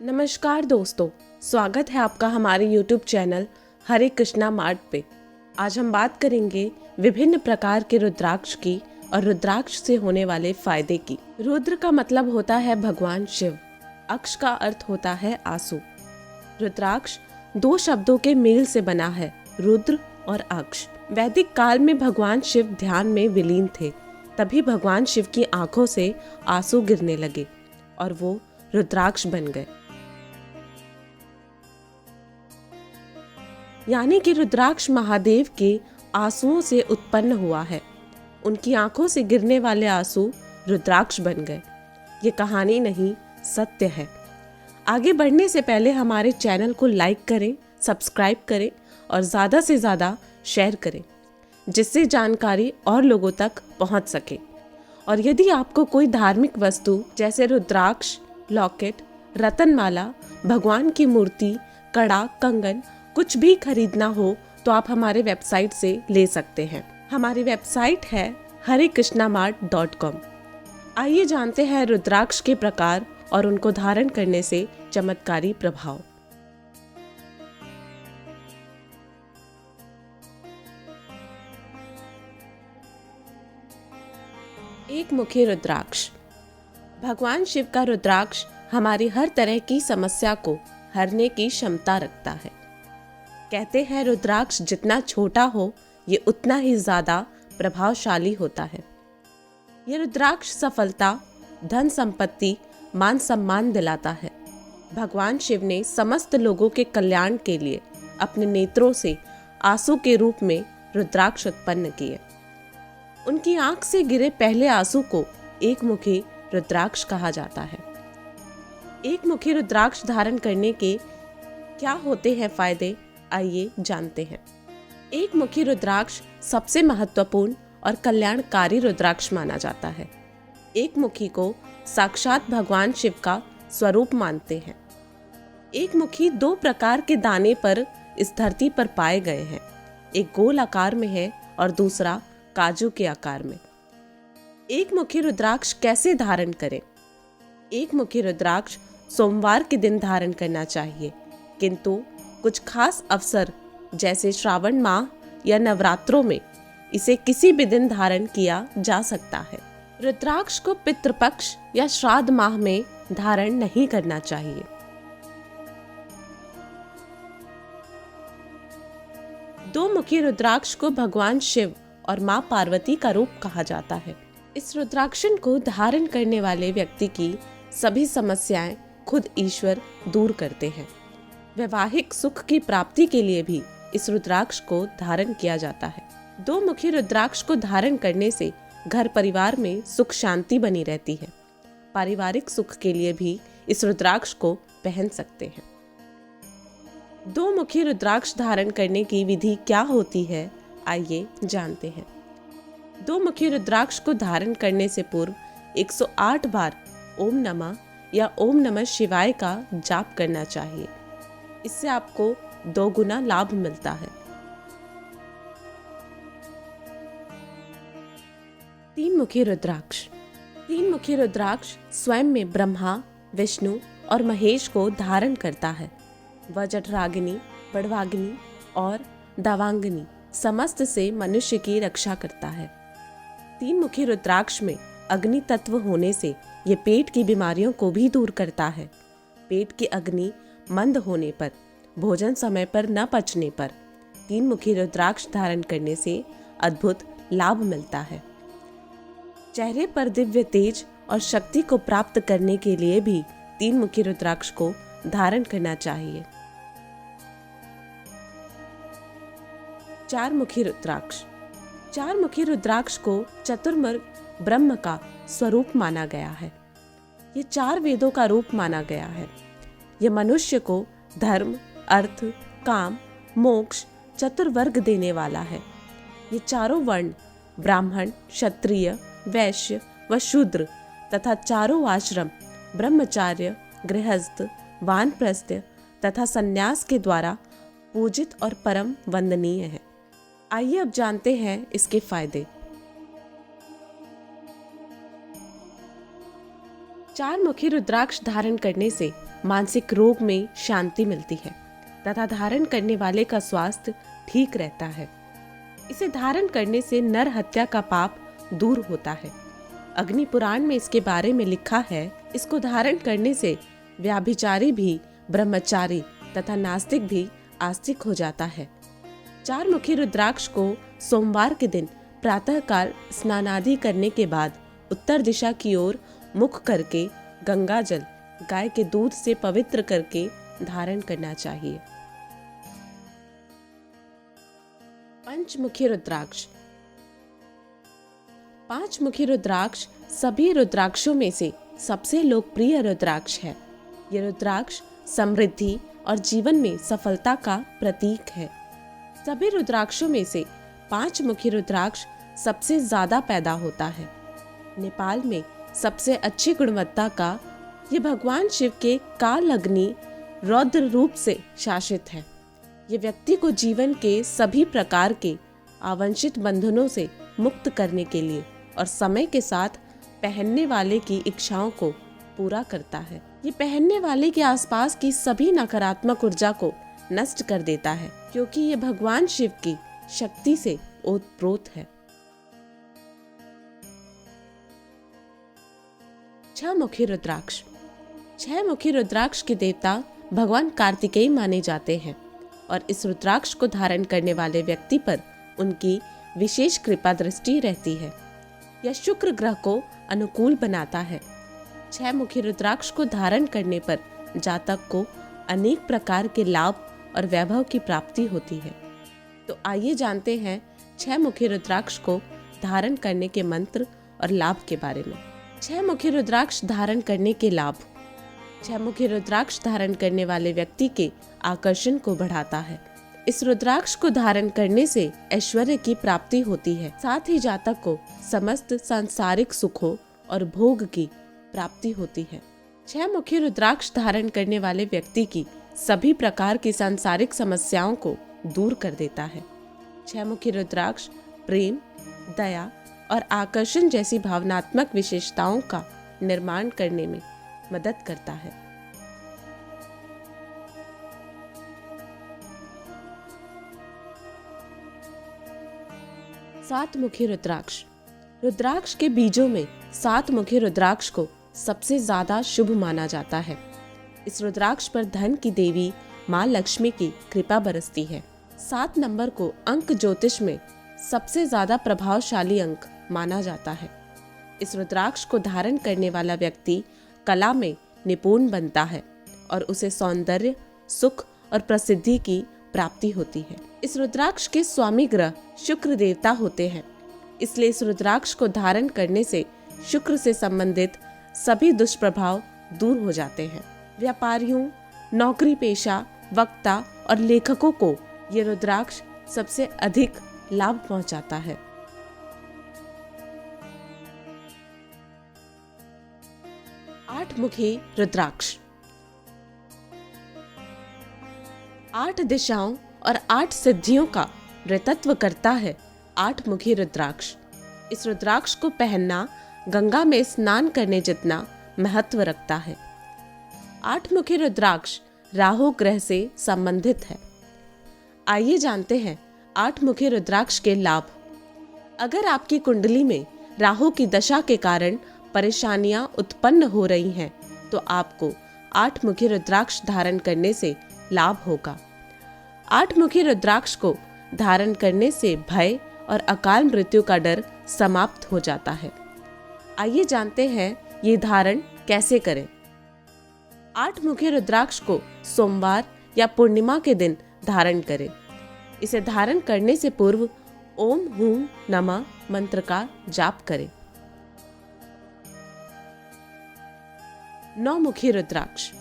नमस्कार दोस्तों, स्वागत है आपका हमारे YouTube चैनल हरे कृष्णा मार्ट पे। आज हम बात करेंगे विभिन्न प्रकार के रुद्राक्ष की और रुद्राक्ष से होने वाले फायदे की। रुद्र का मतलब होता है भगवान शिव, अक्ष का अर्थ होता है आंसू। रुद्राक्ष दो शब्दों के मेल से बना है, रुद्र और अक्ष। वैदिक काल में भगवान शिव ध्यान में विलीन थे, तभी भगवान शिव की आंखों से आंसू गिरने लगे और वो रुद्राक्ष बन गए। यानी कि रुद्राक्ष महादेव के आंसुओं से उत्पन्न हुआ है। उनकी आंखों से गिरने वाले आंसू रुद्राक्ष बन गए। ये कहानी नहीं, सत्य है। आगे बढ़ने से पहले हमारे चैनल को लाइक करें, सब्सक्राइब करें और ज़्यादा से ज़्यादा शेयर करें, जिससे जानकारी और लोगों तक पहुंच सके। और यदि आपको कोई धार्मिक वस्तु जैसे रुद्राक्ष, लॉकेट, रतनमाला, भगवान की मूर्ति, कड़ा, कंगन कुछ भी खरीदना हो तो आप हमारे वेबसाइट से ले सकते हैं। हमारी वेबसाइट है harekrishnaMart.com। आइए जानते हैं रुद्राक्ष के प्रकार और उनको धारण करने से चमत्कारी प्रभाव। एक मुखी रुद्राक्ष। भगवान शिव का रुद्राक्ष हमारी हर तरह की समस्या को हरने की क्षमता रखता है। कहते हैं रुद्राक्ष जितना छोटा हो ये उतना ही ज्यादा प्रभावशाली होता है। ये रुद्राक्ष सफलता, धन संपत्ति, मान सम्मान दिलाता है। भगवान शिव ने समस्त लोगों के कल्याण के लिए अपने नेत्रों से आंसू के रूप में रुद्राक्ष उत्पन्न किए। उनकी आंख से गिरे पहले आंसू को एक मुखी रुद्राक्ष कहा जाता है। एक मुखी रुद्राक्ष धारण करने के क्या होते हैं फायदे, आइए जानते हैं। एक मुखी रुद्राक्ष सबसे महत्वपूर्ण और कल्याणकारी रुद्राक्ष माना जाता है। एक मुखी को साक्षात भगवान शिव का स्वरूप मानते हैं। एक मुखी दो प्रकार के दाने पर इस धरती पर पाए गए हैं। एक गोल आकार में है और दूसरा काजू के आकार में। एक मुखी रुद्राक्ष कैसे धारण करें? एक मुखी रुद्राक्ष सोमवार के दिन धारण करना चाहिए, किंतु कुछ खास अवसर जैसे श्रावण माह या नवरात्रों में इसे किसी भी दिन धारण किया जा सकता है। रुद्राक्ष को पितृपक्ष या श्राद्ध माह में धारण नहीं करना चाहिए। दो मुखी रुद्राक्ष को भगवान शिव और मां पार्वती का रूप कहा जाता है। इस रुद्राक्षण को धारण करने वाले व्यक्ति की सभी समस्याएं खुद ईश्वर दूर करते हैं। वैवाहिक सुख की प्राप्ति के लिए भी इस रुद्राक्ष को धारण किया जाता है। दो मुखी रुद्राक्ष को धारण करने से घर परिवार में सुख शांति बनी रहती है। पारिवारिक सुख के लिए भी इस रुद्राक्ष को पहन सकते हैं। दो मुखी रुद्राक्ष धारण करने की विधि क्या होती है, आइए जानते हैं। दो मुखी रुद्राक्ष को धारण करने से पूर्व 108 बार ओम नमः या ओम नमः शिवाय का जाप करना चाहिए। इससे आपको 2 गुना लाभ मिलता है। तीन मुखी रुद्राक्ष। तीन मुखी रुद्राक्ष स्वयं में ब्रह्मा, विष्णु और महेश को धारण करता है। वह जठराग्नि, बड़वाग्नि और दावांगनी समस्त से मनुष्य की रक्षा करता है। तीन मुखी रुद्राक्ष में अग्नि तत्व होने से ये पेट की बीमारियों को भी दूर करता है। पेट की अग्नि मंद होने पर, भोजन समय पर न पचने पर तीन मुखी रुद्राक्ष धारण करने से अद्भुत लाभ मिलता है। चेहरे पर दिव्य तेज और शक्ति को प्राप्त करने के लिए भी तीन मुखी रुद्राक्ष को धारण करना चाहिए। चार मुखी रुद्राक्ष। चार मुखी रुद्राक्ष को चतुर्मुख ब्रह्म का स्वरूप माना गया है। ये 4 वेदों का रूप माना गया है। ये मनुष्य को धर्म, अर्थ, काम, मोक्ष, चतुर्वर्ग देने वाला है। ये चारों वर्ण ब्राह्मण, क्षत्रिय, वैश्य व शूद्र तथा चारों आश्रम ब्रह्मचार्य, गृहस्थ, वानप्रस्थ तथा संन्यास के द्वारा पूजित और परम वंदनीय है। आइए अब जानते हैं इसके फायदे। चार मुखी रुद्राक्ष धारण करने से मानसिक रोग में शांति मिलती है तथा धारण करने वाले का स्वास्थ्य ठीक रहता है। इसे धारण करने से नर हत्या का पाप दूर होता है। अग्नि पुराण में इसके बारे में लिखा है, इसको धारण करने से व्याभिचारी भी ब्रह्मचारी तथा नास्तिक भी आस्तिक हो जाता है। 4 मुखी रुद्राक्ष को सोमवार के दिन प्रातःकाल स्नानादि करने के बाद उत्तर दिशा की ओर मुख करके गंगा जल गाय के दूध से पवित्र करके धारण करना चाहिए। पंचमुखी रुद्राक्ष। 5 मुखी रुद्राक्ष सभी रुद्राक्षों में से सबसे लोकप्रिय रुद्राक्ष है। यह रुद्राक्ष समृद्धि और जीवन में सफलता का प्रतीक है। सभी रुद्राक्षों में से 5 मुखी रुद्राक्ष सबसे ज्यादा पैदा होता है। नेपाल में सबसे अच्छी गुणवत्ता का ये भगवान शिव के काल अग्नि रौद्र रूप से शासित है। ये व्यक्ति को जीवन के सभी प्रकार के आवांछित बंधनों से मुक्त करने के लिए और समय के साथ पहनने वाले की इच्छाओं को पूरा करता है। ये पहनने वाले के आसपास की सभी नकारात्मक ऊर्जा को नष्ट कर देता है, क्योंकि ये भगवान शिव की शक्ति से ओतप्रोत है। 6 मुखी रुद्राक्ष। 6 मुखी रुद्राक्ष के देवता भगवान कार्तिकेय माने जाते हैं और इस रुद्राक्ष को धारण करने वाले व्यक्ति पर उनकी विशेष कृपा दृष्टि रहती है। यह शुक्र ग्रह को अनुकूल बनाता है। 6 मुखी रुद्राक्ष को धारण करने पर जातक को अनेक प्रकार के लाभ और वैभव की प्राप्ति होती है। तो आइए जानते हैं 6 मुखी रुद्राक्ष को धारण करने के मंत्र और लाभ के बारे में। 6 मुखी रुद्राक्ष धारण करने के लाभ। 6 मुखी रुद्राक्ष धारण करने वाले व्यक्ति के आकर्षण को बढ़ाता है। इस रुद्राक्ष को धारण करने से ऐश्वर्य की प्राप्ति होती है। साथ ही जातक को समस्त सांसारिक सुखों और भोग की प्राप्ति होती है। 6 मुखी रुद्राक्ष धारण करने वाले व्यक्ति की सभी प्रकार की सांसारिक समस्याओं को दूर कर देता है। 6 मुखी रुद्राक्ष प्रेम, दया और आकर्षण जैसी भावनात्मक विशेषताओं का निर्माण करने में मदद करता है। 7 मुखी रुद्राक्ष। रुद्राक्ष के बीजों में 7 मुखी रुद्राक्ष को सबसे ज्यादा शुभ माना जाता है। इस रुद्राक्ष पर धन की देवी माँ लक्ष्मी की कृपा बरसती है। 7 नंबर को अंक ज्योतिष में सबसे ज्यादा प्रभावशाली अंक माना जाता है। इस रुद्राक्ष को धारण करने वाला व्यक्ति कला में निपुण बनता है और उसे सौंदर्य, सुख और प्रसिद्धि की प्राप्ति होती है। इस रुद्राक्ष के स्वामी ग्रह शुक्र देवता होते हैं, इसलिए इस रुद्राक्ष को धारण करने से शुक्र से संबंधित सभी दुष्प्रभाव दूर हो जाते हैं। व्यापारियों, नौकरी पेशा, वक्ता और लेखकों को ये रुद्राक्ष सबसे अधिक लाभ पहुंचाता है। 8 मुखी रुद्राक्ष। 8 दिशाओं और 8 सिद्धियों का नेतृत्व करता है 8 मुखी रुद्राक्ष। इस रुद्राक्ष को पहनना गंगा में स्नान करने जितना महत्व रखता है। 8 मुखी रुद्राक्ष राहु ग्रह से संबंधित है। आइए जानते हैं 8 मुखी रुद्राक्ष के लाभ। अगर आपकी कुंडली में राहु की दशा के कारण परेशानियां उत्पन्न हो रही हैं, तो आपको 8 मुखी रुद्राक्ष धारण करने से लाभ होगा। 8 मुखी रुद्राक्ष को धारण करने से भय और अकाल मृत्यु का डर समाप्त हो जाता है। आइए जानते हैं ये धारण कैसे करें। 8 मुखी रुद्राक्ष को सोमवार या पूर्णिमा के दिन धारण करें। इसे धारण करने से पूर्व ओम हूं नमः मंत्र का जाप करें। 9 मुखी रुद्राक्ष।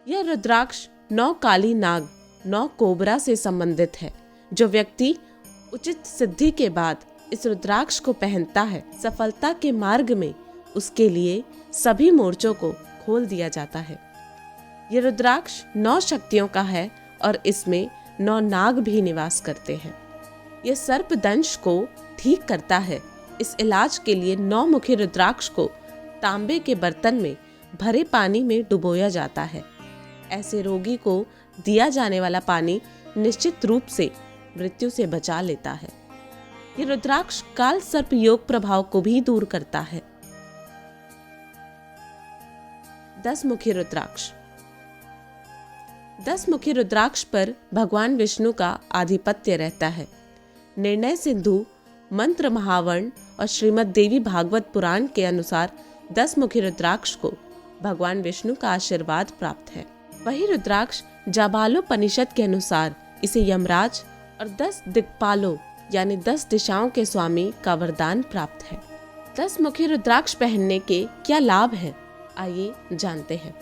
यह रुद्राक्ष 9 काली नाग, 9 कोबरा से संबंधित है। जो व्यक्ति उचित सिद्धि के बाद इस रुद्राक्ष को पहनता है, सफलता के मार्ग में उसके लिए सभी मोर्चों को खोल दिया जाता है। यह रुद्राक्ष 9 शक्तियों का है और इसमें 9 नाग भी निवास करते हैं। यह सर्प दंश को ठीक करता है। इस इलाज के लिए 9 मुखी रुद्राक्ष को तांबे के बर्तन में भरे पानी में डुबोया जाता है। ऐसे रोगी को दिया जाने वाला पानी निश्चित रूप से मृत्यु से बचा लेता है। ये रुद्राक्ष काल सर्प योग प्रभाव को भी दूर करता है। 10 मुखी रुद्राक्ष। 10 मुखी रुद्राक्ष पर भगवान विष्णु का आधिपत्य रहता है। निर्णय सिंधु, मंत्र महावर्ण और श्रीमद् देवी भागवत पुराण के अनुसार 10 मुखी रुद्राक्ष को भगवान विष्णु का आशीर्वाद प्राप्त है। वही रुद्राक्ष जाबालोपनिषद के अनुसार इसे यमराज और 10 दिक्पालों यानी 10 दिशाओं के स्वामी का वरदान प्राप्त है। 10 मुखी रुद्राक्ष पहनने के क्या लाभ हैं? आइए जानते हैं।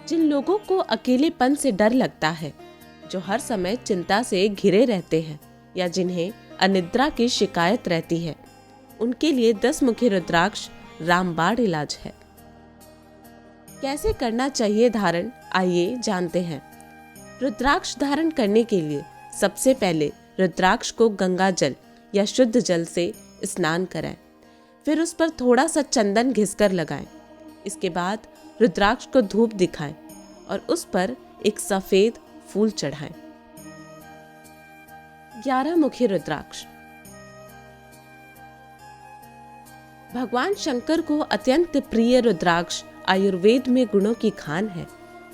जिन लोगों को अकेलेपन से डर लगता है, जो हर समय चिंता से घिरे रहते हैं या जिन्हें अनिद्रा की शिकायत रहती है, उनके लिए 10 मुखी रुद्राक्ष रामबाण इलाज है। कैसे करना चाहिए धारण? आइए जानते हैं। रुद्राक्ष धारण करने के लिए सबसे पहले रुद्राक्ष को गंगा जल या शुद्ध जल से स्नान कराएं। फिर उस पर थोड़ा सा चंदन घिसकर लगाएं। इसके बाद रुद्राक्ष को धूप दिखाएं और उस पर एक सफेद फूल चढ़ाएं। 11 मुखी रुद्राक्ष। भगवान शंकर को अत्यंत प्रिय रुद्राक्ष आयुर्वेद में गुणों की खान है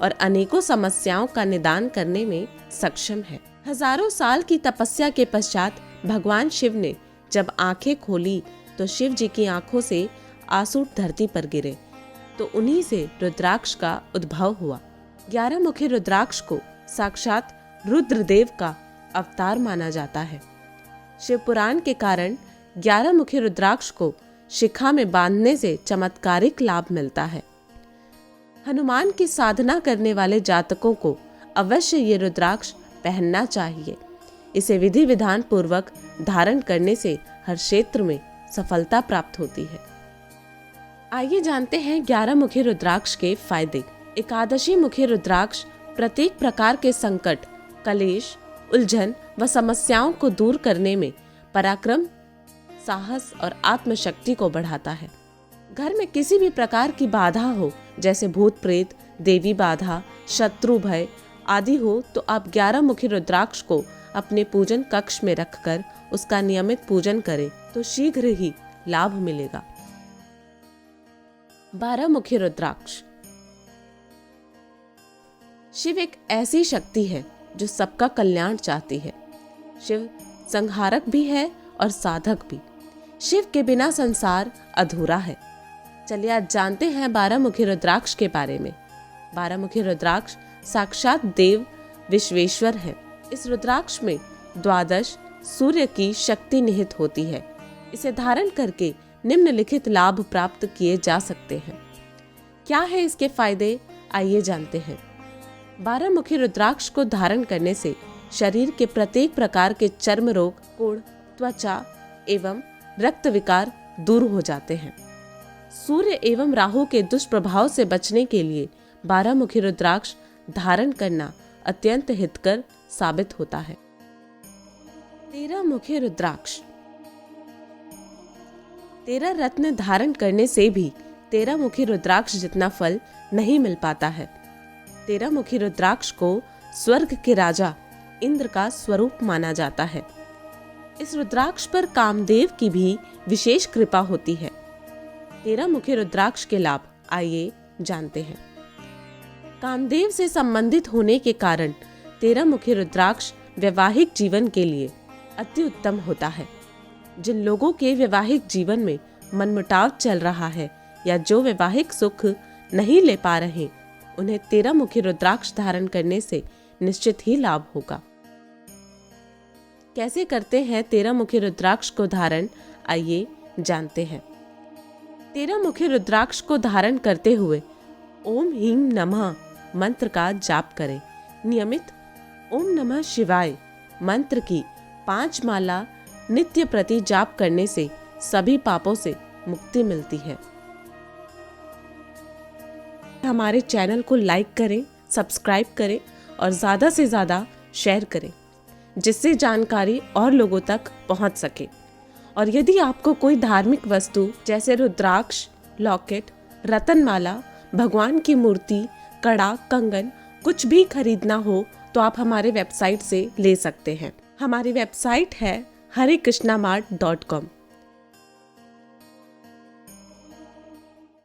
और अनेकों समस्याओं का निदान करने में सक्षम है। हजारों साल की तपस्या के पश्चात भगवान शिव ने जब आंखें खोली तो शिव जी की आंखों से आंसू धरती पर गिरे, तो उन्हीं से रुद्राक्ष का उद्भव हुआ। 11 मुखी रुद्राक्ष को साक्षात रुद्रदेव का अवतार माना जाता है। शिव पुराण के कारण 11 मुखी रुद्राक्ष को शिखा में बांधने से चमत्कारिक लाभ मिलता है। हनुमान की साधना करने वाले जातकों को अवश्य ये रुद्राक्ष पहनना चाहिए। इसे विधि विधान पूर्वक धारण करने से हर क्षेत्र में सफलता प्राप्त होती है। आइए जानते हैं 11 मुखी रुद्राक्ष के फायदे। एकादशी मुखी रुद्राक्ष प्रत्येक प्रकार के संकट, कलेश, उलझन व समस्याओं को दूर करने में पराक्रम, साहस और आत्मशक्ति को बढ़ाता है। घर में किसी भी प्रकार की बाधा हो, जैसे भूत प्रेत, देवी बाधा, शत्रु भय आदि हो, तो आप 11 मुखी रुद्राक्ष को अपने पूजन कक्ष में रखकर उसका नियमित पूजन करें तो शीघ्र ही लाभ मिलेगा। 12 मुखी रुद्राक्ष। शिव एक ऐसी शक्ति है जो सबका कल्याण चाहती है। शिव संहारक भी है और साधक भी। शिव के बिना संसार अधूरा है। चलिए आज जानते हैं 12 मुखी रुद्राक्ष के बारे में। 12 मुखी रुद्राक्ष साक्षात देव विश्वेश्वर है। इस रुद्राक्ष में 12 सूर्य की शक्ति निहित होती है। इसे धारण करके निम्नलिखित लाभ प्राप्त किए जा सकते हैं। क्या है इसके फायदे? आइए जानते हैं। 12 मुखी रुद्राक्ष को धारण करने से शरीर के प्रत्येक प्रकार के चर्म रोग, कोढ़, त्वचा एवं रक्त विकार दूर हो जाते हैं। सूर्य एवं राहु के दुष्प्रभाव से बचने के लिए 12 मुखी रुद्राक्ष धारण करना अत्यंत हितकर साबित होता है। 13 मुखी रुद्राक्ष। 13 रत्न धारण करने से भी 13 मुखी रुद्राक्ष जितना फल नहीं मिल पाता है। 13 मुखी रुद्राक्ष को स्वर्ग के राजा इंद्र का स्वरूप माना जाता है। इस रुद्राक्ष पर कामदेव की भी विशेष कृपा होती है। 13 मुखी रुद्राक्ष के लाभ आइए जानते हैं। कामदेव से संबंधित होने के कारण 13 मुखी रुद्राक्ष वैवाहिक जीवन के लिए अति उत्तम होता है। जिन लोगों के वैवाहिक जीवन में मनमुटाव चल रहा है या जो वैवाहिक सुख नहीं ले पा रहे, उन्हें 13 मुखी रुद्राक्ष धारण करने से निश्चित ही लाभ होगा। कैसे करते हैं 13 मुखी रुद्राक्ष को धारण? आइए जानते हैं। 13 मुखी रुद्राक्ष को धारण करते हुए ओम ह्रीं नमः मंत्र का जाप करें। नियमित ओम नमः शिवाय मंत्र की 5 माला नित्य प्रति जाप करने से सभी पापों से मुक्ति मिलती है। हमारे चैनल को लाइक करें, सब्सक्राइब करें और ज़्यादा से ज़्यादा शेयर करें, जिससे जानकारी और लोगों तक पहुंच सके। और यदि आपको कोई धार्मिक वस्तु जैसे रुद्राक्ष, लॉकेट, रतनमाला, भगवान की मूर्ति, कड़ा, कंगन कुछ भी खरीदना हो तो आप हमारे वेबसाइट से ले सकते हैं। हमारी वेबसाइट है harikrishnamart.com।